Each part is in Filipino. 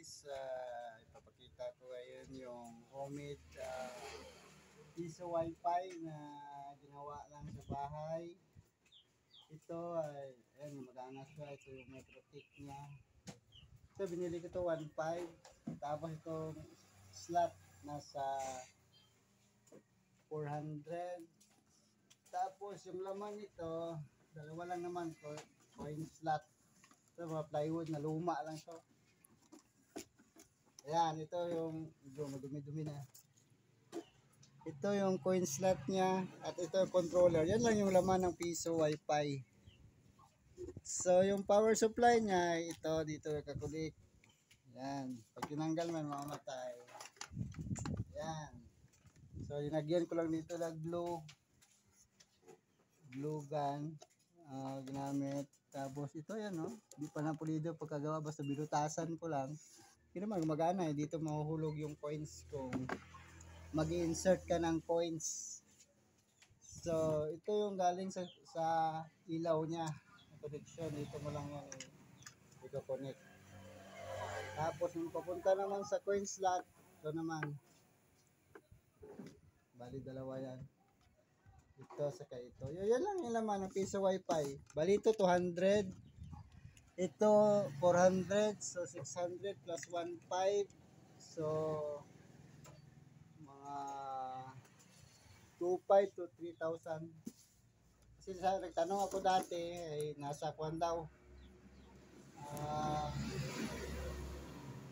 guys, ipapakita ko ngayon yung homemade piso wifi na ginawa lang sa bahay. Ito ay, ayan, magana siya. Ito yung microtik niya. Ito, binili ko ito 1.5. Tapos itong slot nasa 400. Tapos yung laman nito, dalawa lang naman to, coin slot. Ito mga plywood na luma lang to. Ayan, ito yung medyo madumi-dumi na. Ito yung coin slot niya at ito yung controller. Yan lang yung laman ng piso wifi. So yung power supply niya, ito dito kakulik. Yan, pag tinanggal man mamamatay. Yan. So linagyan ko lang dito ng glue gun. Ginamit. Tapos ito yan, no? Hindi pa na pulido pagkagawa, basta binutasan ko lang. Hindi naman gumagana, dito mahuhulog yung coins kung mag-insert ka ng coins. So ito yung galing sa ilaw niya, connection. Dito mo lang yan i-connect. Tapos yung papunta naman sa coin slot, ito naman. Bali dalawa yan. Ito saka ito. Yan lang yung laman ng piso wifi. Bali ito 200. Ito 400. So 600 plus 1.5. So mga 2.5 to 3,000. Kasi nagtanong ako dati ay nasa kwan daw.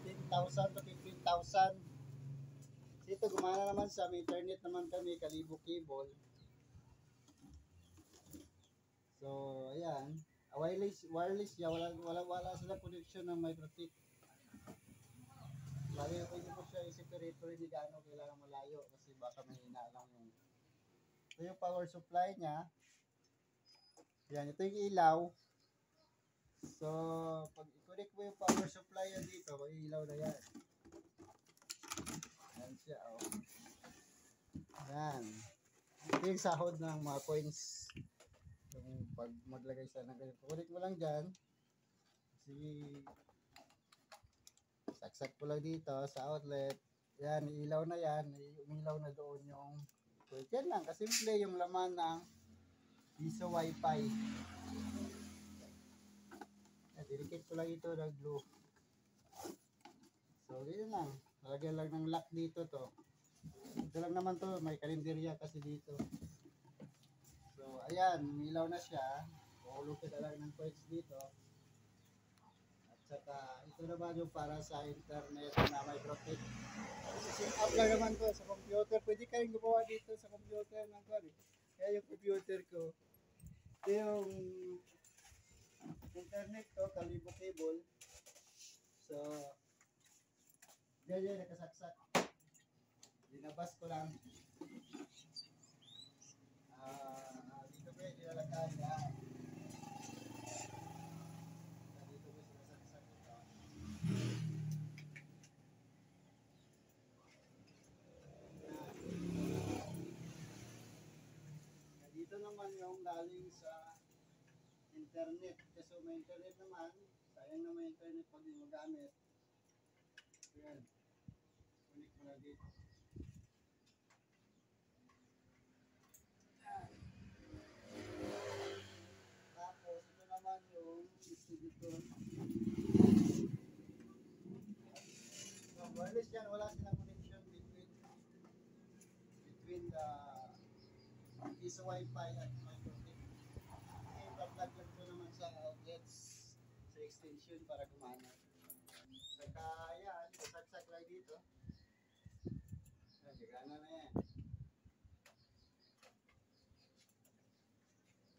10,000 to 15,000. Ito gumana naman sa internet naman kami, Kalibo Cable. So, ayan. Wireless niya, wala sila connection ng microtik. Lagi pwede mo siya i-separate rin ni gaano kailangan malayo kasi baka mahina lang yung. Ito yung power supply niya. Yan, ito yung ilaw. So, pag i-connect mo yung power supply yan dito, mag-ilaw na yan. Yan siya, oh. Yan. Ito yung sahod ng mga coins. Yung pag maglagay sa ng ganyan. Kukunik mo lang dyan. Kasi saksak ko lang dito sa outlet. Yan, ilaw na yan. Umilaw na doon yung coins. Yan lang, kasimple yung laman ng piso wifi. Yan, dinikit ko lang ito ng glue. So, ganyan lang. Lagyan lang ng lock dito to. Ito lang naman to, may kalenderya kasi dito. So, ayan, umilaw na siya. Uhulog ka lang ng coins dito. At saka, ito naman yung para sa internet na may protect. Set up lang naman to sa computer. Pwede ka rin gumawa dito sa computer ng kwan. Kaya yung computer ko. Ito yung internet ko, Kalibo Cable. So, yan nakasaksak. Dinabas ko lang. Dito ko yung nilalagay yan. Dito ko sinasaksak ito. Dito naman yung galing sa internet. Kasi may internet naman. Sayang na may internet pag di magamit. Yan. Kunik mo na dito. Tapos ito naman yung distributor. Yung wireless yan, wala silang connection between the piso wifi at microtik. I-plug lang ito naman sa outlets sa extension para gumana. Saka yan, sasaksak lang dito. Gagana na yan.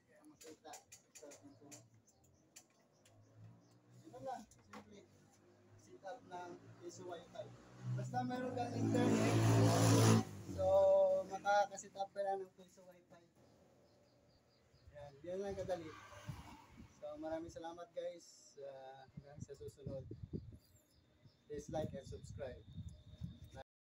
Kaya makita. Ito lang, simple. Set up ng piso wifi. Basta meron kang internet, so makakasit up ka na ng piso wifi. Yan lang kadali. So maraming salamat guys. Hanggang sa susunod. Please like and subscribe.